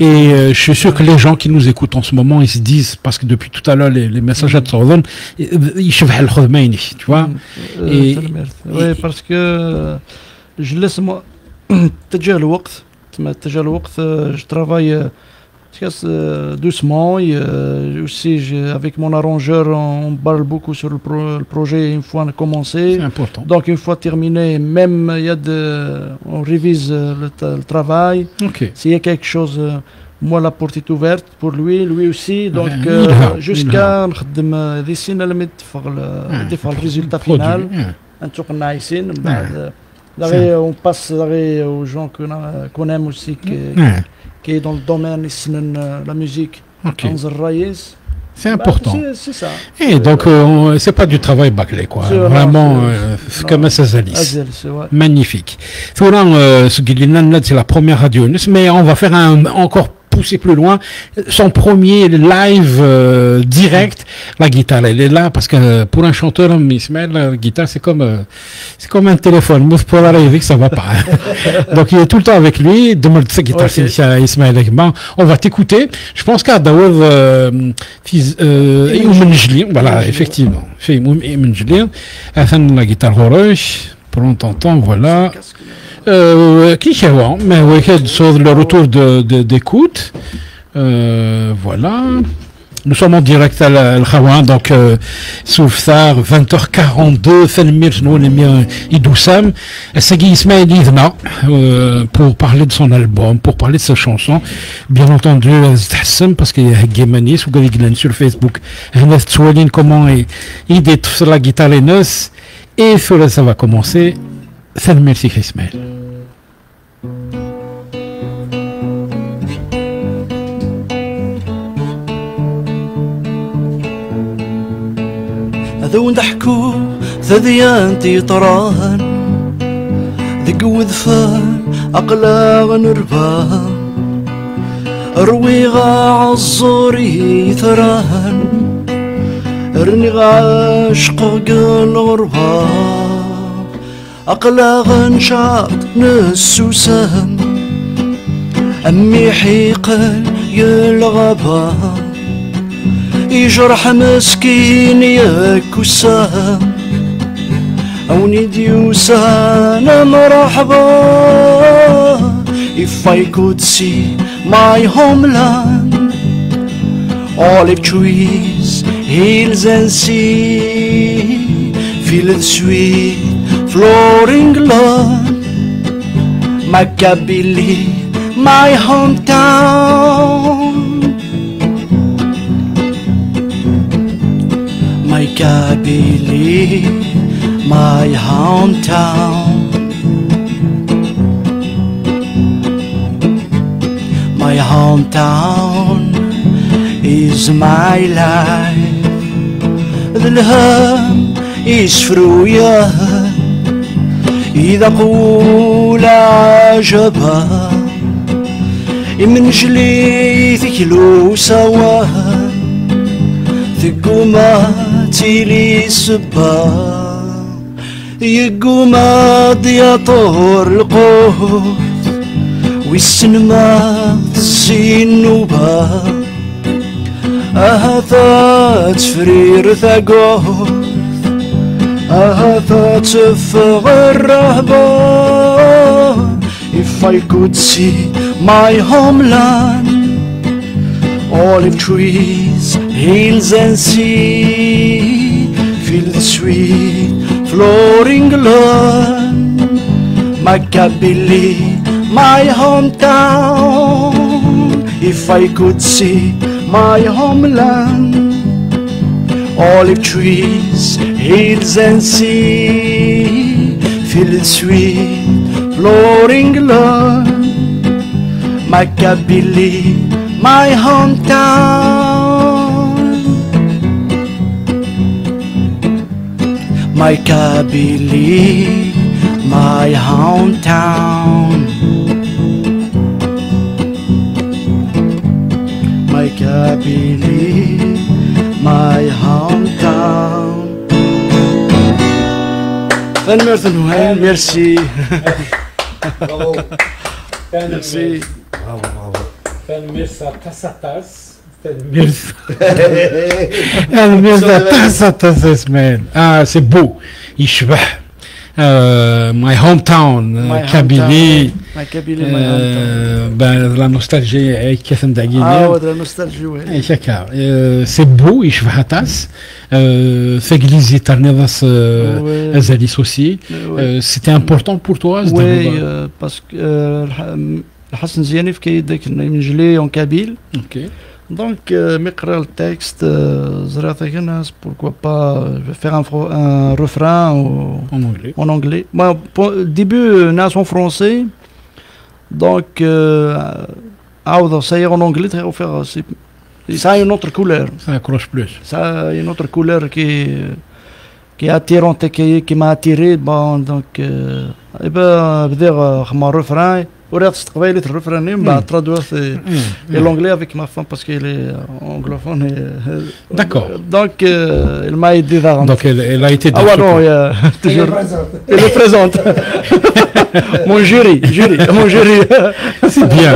et je suis sûr que les gens qui nous écoutent en ce moment ils se disent parce que depuis tout à l'heure les messages de Sordon ils chevent le khadmaini tu vois et oui parce que je laisse moi تجاه الوقت je travaille doucement et aussi avec mon arrangeur on parle beaucoup sur le projet une fois commencé. C'est important. Donc une fois terminé même on révise le travail. Okay. S'il y a quelque chose moi la porte est ouverte pour lui aussi donc jusqu'à نخدم هذه السنة لما يتفق الريزلtat final نتوق الناعسين من بعد on passe aux gens qu'on aime aussi qui est dans le domaine la musique. C'est important. C'est ça. Et donc c'est pas du travail bâclé quoi. Vraiment comme ça Zalis. Magnifique. C'est la première radio mais on va faire encore pousser plus loin son premier live direct la guitare elle est là parce que pour un chanteur Ismaël la guitare c'est comme un téléphone pour arriver que ça va pas donc il est tout le temps avec lui demande sa guitare c'est Ismaël on va t'écouter je pense qu'à Daoud voilà effectivement fait la guitare rouge prends ton temps voilà mais oui, sur le retour d'écoute, voilà. Nous sommes en direct à l'Khawan, donc sauf ça, 20h42, Felmir, nous les miens, Idoussam, Segui Ismaël Idna, pour parler de son album, pour parler de sa chanson. Bien entendu, parce qu'il y a Guémanis ou Galiglan sur Facebook, Ernest Soualin, comment il est sur la guitare et ça va commencer. Merci Ismaël. ذو نحكو ثديانتي طران ذق وذفان أقلاغ نربان رويغا عالزوري ثران رنغ عاشق قل غربان أقلاغ نشاط نسوسان أمي حيقل يلغبان يجرح مسكين يا كسام أو نديوسان مرحبا If I could see my homeland olive trees, hills and sea. Feel the sweet flowing lawn, Maccabili, my hometown. Maccabili, my hometown. My hometown is my life. الهم يشفرويا إذا قول عجبا من جلي ثكلو سوا ثقوماتي لي سبا يقومات يا طهر القوت والسنما تزين نوبا أهذا تفرير ثقوت أهذا تفغ الرهبة. If I could see my homeland, olive trees, hills and sea, feel the sweet flowing lawn, Maccabili, my hometown. If I could see my homeland, olive trees, hills and sea, feel the sweet flowing lawn, Maccabili, my hometown. Maccabili, my hometown. Maccabili, my hometown. Van Merten Hohen, merci. Bravo. Merci. Bravo, bravo. Van Mirsa Tassatas. Van Mirsa Tassatas, man. Ah, c'est beau. Ishbah. My hometown, Kabylie. Maccabili, my hometown. Ben, la nostalgie est كثم دقيقة. Ah, de la nostalgie, oui. C'est beau, Ishvahatas. Féglise Tarnevas Azalis aussi. C'était important pour toi? Oui, parce que Hassan Zianif qui est gelé en kabyle. Ok. Donc, m'écrire le texte, pourquoi pas faire un refrain En anglais. en anglais. Moi, au début, nas en français. Donc, ça y est en anglais, ça a une autre couleur. Ça accroche plus. Ça a une autre couleur qui est attirante, qui m'a attiré. Bon, donc, et ben, dire mon refrain. Le refrain, traduire l'anglais avec ma femme parce qu'elle est anglophone. D'accord. Donc, elle m'a aidé à rentrer. Donc, elle a été Ah ouais, non, toujours. Elle est présente. Mon jury. C'est bien.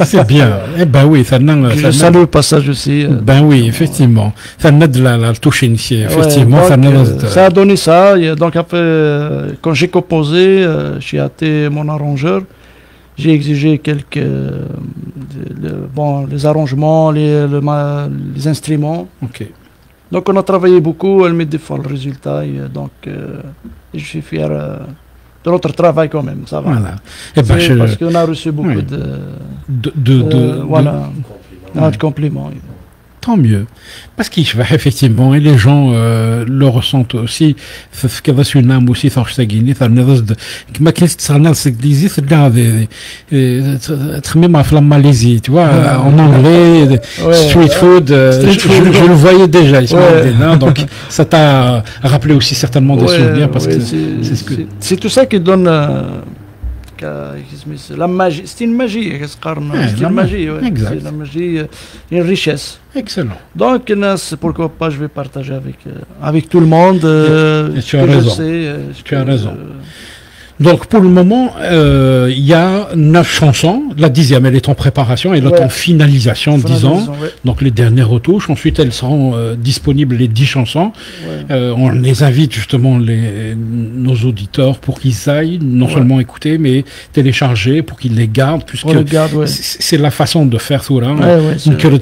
C'est bien. Eh ben oui, ça n'a. Je salue le passage aussi. Ben oui, effectivement. Ça n'a de la touche initiée. Effectivement, ouais, donc, ça ça a donné ça. Et donc, après, quand j'ai composé, j'ai été mon arrangeur. J'ai exigé quelques les arrangements, les instruments. Ok. Donc on a travaillé beaucoup, elle m'a dit le résultat. Et donc je suis fier de notre travail quand même. Ça va. Voilà. Et ben, parce qu'on a reçu beaucoup oui. de compliments. Tant mieux. Parce qu'il va effectivement, et les gens le ressentent aussi. Ce qu'il y a sur une âme aussi, ça se guérit, ça ne reste de. Ma question, c'est que les c'est grave. Même à la Malaisie, tu vois, en anglais, street food, je le voyais déjà, donc ça t'a rappelé aussi certainement des souvenirs parce que c'est tout ça qui donne. La magie, c'est une magie, c'est une magie, c'est la magie, une richesse. Excellent. Donc, pourquoi pas, je vais partager avec tout le monde. Tu as raison. Tu as raison. Donc pour le moment, il y a 9 chansons. La 10e, elle est en préparation, elle est en finalisation, disons. Ouais. Donc les dernières retouches. Ensuite, elles seront disponibles, les 10 chansons. Ouais. On les invite justement, nos auditeurs, pour qu'ils aillent non seulement écouter, mais télécharger, pour qu'ils les gardent, puisque c'est la façon de faire tout là.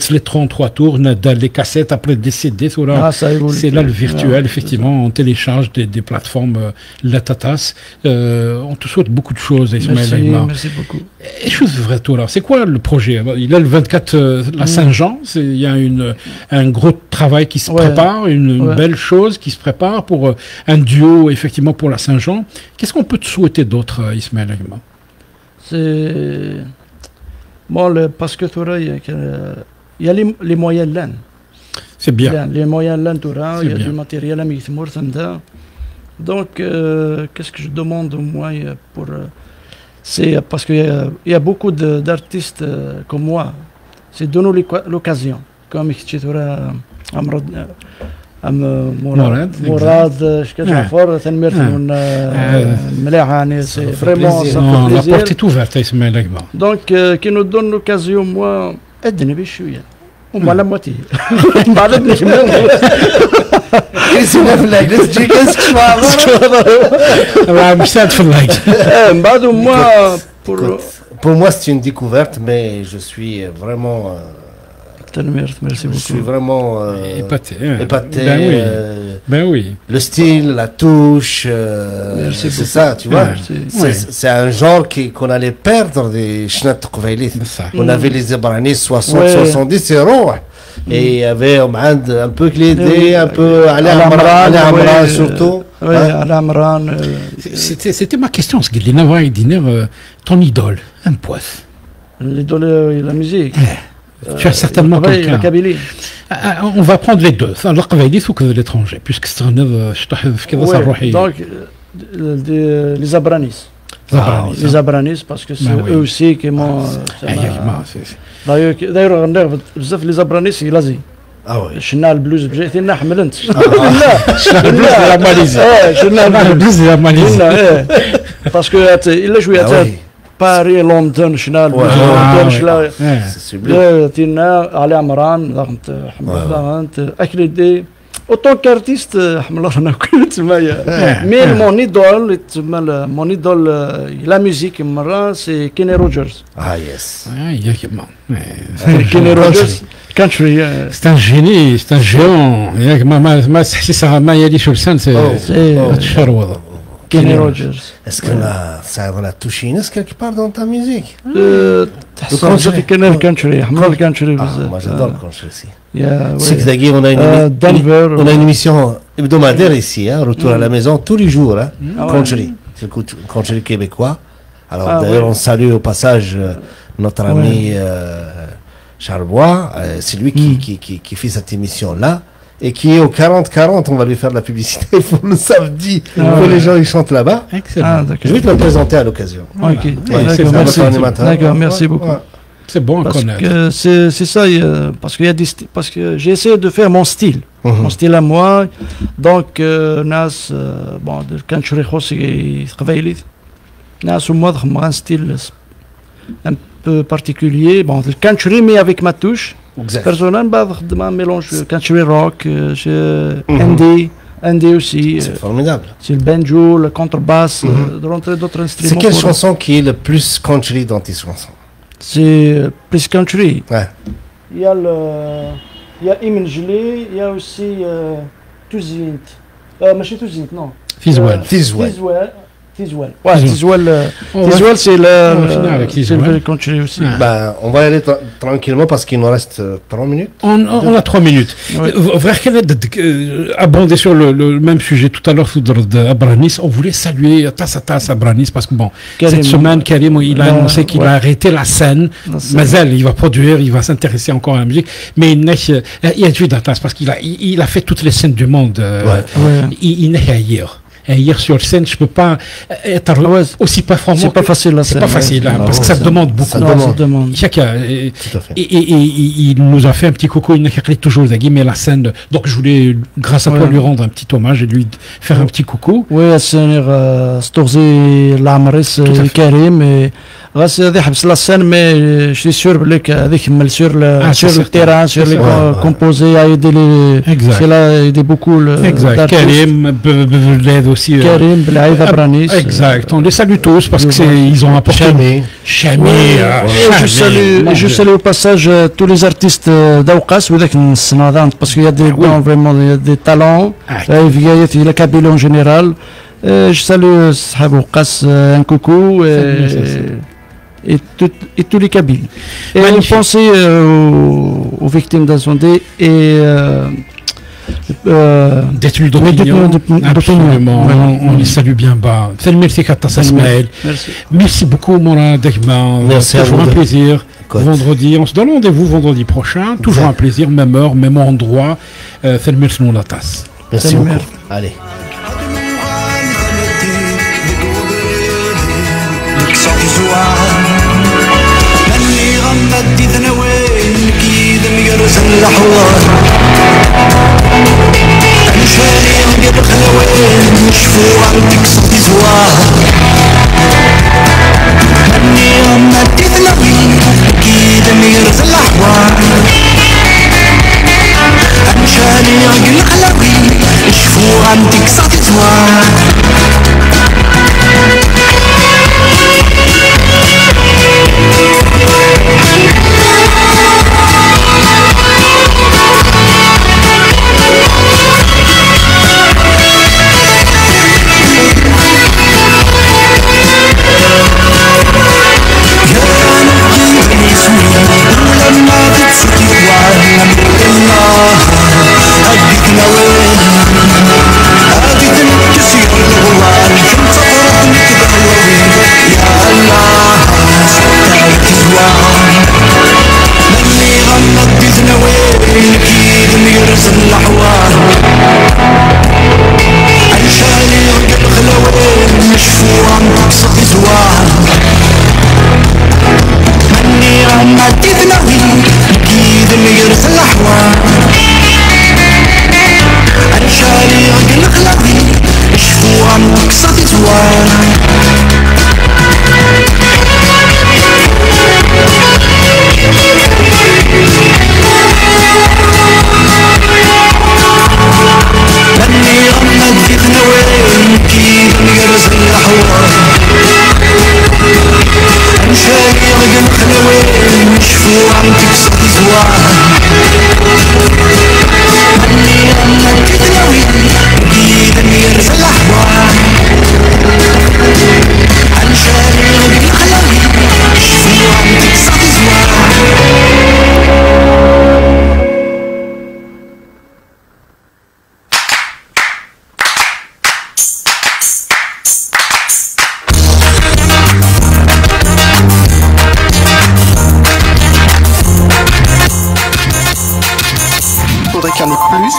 Les 33 tours, les cassettes, après des CD, tout là. C'est là le virtuel, effectivement. On télécharge des plateformes la Tatas. On te souhaite beaucoup de choses, Ismaël Aïma. Merci beaucoup. Et chose vraie, toi, là, c'est quoi le projet? Il est le 24 la Saint-Jean. Il y a un gros travail qui se prépare, une belle chose qui se prépare pour un duo, effectivement, pour la Saint-Jean. Qu'est-ce qu'on peut te souhaiter d'autre, Ismaël Aïma? C'est... Bon, parce que il y a les moyens là. C'est bien. Les moyens là, il y a du matériel à Mithmour, donc, qu'est-ce que je demande moi pour... c'est parce qu'il y a beaucoup d'artistes comme moi. C'est donner l'occasion. Comme Chitura Mourad, c'est vraiment ça fait plaisir. La porte est ouverte, Ismaël Aïma. Donc, qui nous donne l'occasion, moi, aide-nous بشوية. وما la moitié. Pour moi, c'est une découverte, mais je suis vraiment... Merci beaucoup. Je suis vraiment épaté. Ben oui. Le style, la touche, c'est ça, tu vois. C'est un genre qu'on allait perdre des Chnat Qouvailith. On avait les Ibranis 60, 70, c'est rond. Et il y avait un peu Clédé, un peu Ali Amran surtout. Oui, Ali Amran. C'était ma question, ce qu'il ton idole, un poisse. L'idole de la musique. Tu as certainement quelqu'un. On va prendre les deux, le Qouvailith ou que l'étranger, puisque c'est un donc, les Abranis. Les Abranis, parce que c'est eux aussi qui m'ont... D'ailleurs, les Abranis, c'est l'Asie. Ah oui. شلنا البلوز بجيتنا حملنت شلنا البلوز يا ماليزيا باسكو الا شويه باري لندن شنا البلوز شنا تينا علي عمران ضغط حمد اكلي autant qu'artiste حمل انا كنت معايا مي مون ايدول مون ايدول لا ميوزيك مره سي كيني روجرز يس كيني روجرز country. C'est un génie, c'est un géant. ما يلي شو لسان c'est Kenny Rogers. Est-ce que ça a touché quelque part dans ta musique? تحسن كنا الكانتري حمل الكانتري بزاف. Moi j'adore le country aussi. C'est que on a une émission hebdomadaire ici, retour à la maison tous les jours, country. C'est le country québécois. Alors d'ailleurs on salue au passage notre ami Charbois, c'est lui qui fait cette émission-là, et qui est au 40-40, on va lui faire de la publicité pour le samedi, que les gens ils chantent là-bas. Je vais te le présenter à l'occasion. Ok, d'accord, merci beaucoup. C'est bon à connaître. C'est ça, parce que j'ai essayé de faire mon style à moi, donc Nas, bon, quand je suis Nas ou moi, un style un peu particulier, bon, le country mais avec ma touche personnelle, un mélange country rock, indie aussi. C'est formidable. C'est le banjo, le contrebasse, de rentrer d'autres instruments. C'est quelle chanson qui est le plus country dans tes chansons? C'est plus country. Ouais. Il y a Imenjli, il y a aussi Touzint. Mais c'est Touzint, non. Fizwell. Ouais, Fizwell, c'est le country aussi. On va y aller tranquillement parce qu'il nous reste 3 minutes. On a 3 minutes. Vrai abonder sur le même sujet tout à l'heure d'Abranis, on voulait saluer Tassatas Abranis parce que bon, cette semaine, Karim, il a annoncé qu'il a arrêté la scène. Mazel, il va produire, il va s'intéresser encore à la musique. Mais il y a du datas parce qu'il a fait toutes les scènes du monde. Il n'est ailleurs. Et hier sur scène, je peux pas être aussi performant. C'est pas facile la scène. C'est pas facile, hein, parce que ça demande beaucoup. Ça demande. Tout à fait. Et il nous a fait un petit coucou, il nous a toujours mais la scène. Donc je voulais, grâce à toi, lui rendre un petit hommage et lui faire un petit coucou. Oui, c'est Storzi Lamris Karim et غاس هذه حبس لا سين مي شي سور بليك هذيك مل sur le terrain sur les composés a aidé les c'est là aidé beaucoup le Karim l'aide aussi Karim Blaïd Abranis exact on les salue tous parce que ils ont apporté Chami je salue au passage tous les artistes d'Aoukas وذاك السنادان parce qu'il y a des vraiment il y a des talents في la Kabylie en général je salue صحاب Aoukas un coucou et tous les Kabyles. Et on pensait aux victimes d'incendie et détenus d'opinion. Absolument, on les salue bien bas. Merci beaucoup, Mola Degman. Merci, toujours un plaisir. Vendredi, on se donne rendez-vous vendredi prochain. Toujours un plaisir, même heure, même endroit. Merci beaucoup. Allez. غمدي ذنوين كيد ميرز الحوار انشالي غير خلوين نشفو عندك صوتي زوار مني غمدي ذنوين كيد ميرز الحوار انشالي غير خلوين نشفو عندك صوتي زوار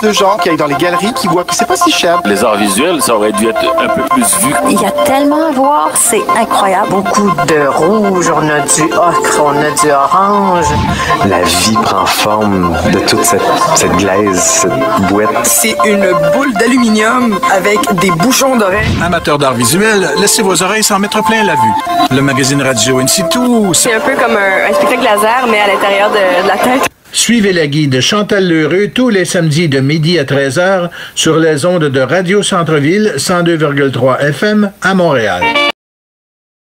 de gens qui aillent dans les galeries qui voient que c'est pas si cher. Les arts visuels, ça aurait dû être un peu plus vu. Il y a tellement à voir, c'est incroyable. Beaucoup de rouge, on a du ocre, on a du orange. La vie prend forme de toute cette glaise, cette boîte. C'est une boule d'aluminium avec des bouchons d'oreilles. Amateurs d'art visuel, laissez vos oreilles s'en mettre plein la vue. Le magazine Radio In Situ. C'est un peu comme un spectacle laser, mais à l'intérieur de la tête. Suivez la guide Chantal Lheureux tous les samedis de midi à 13h sur les ondes de Radio Centre-Ville 102,3 FM à Montréal.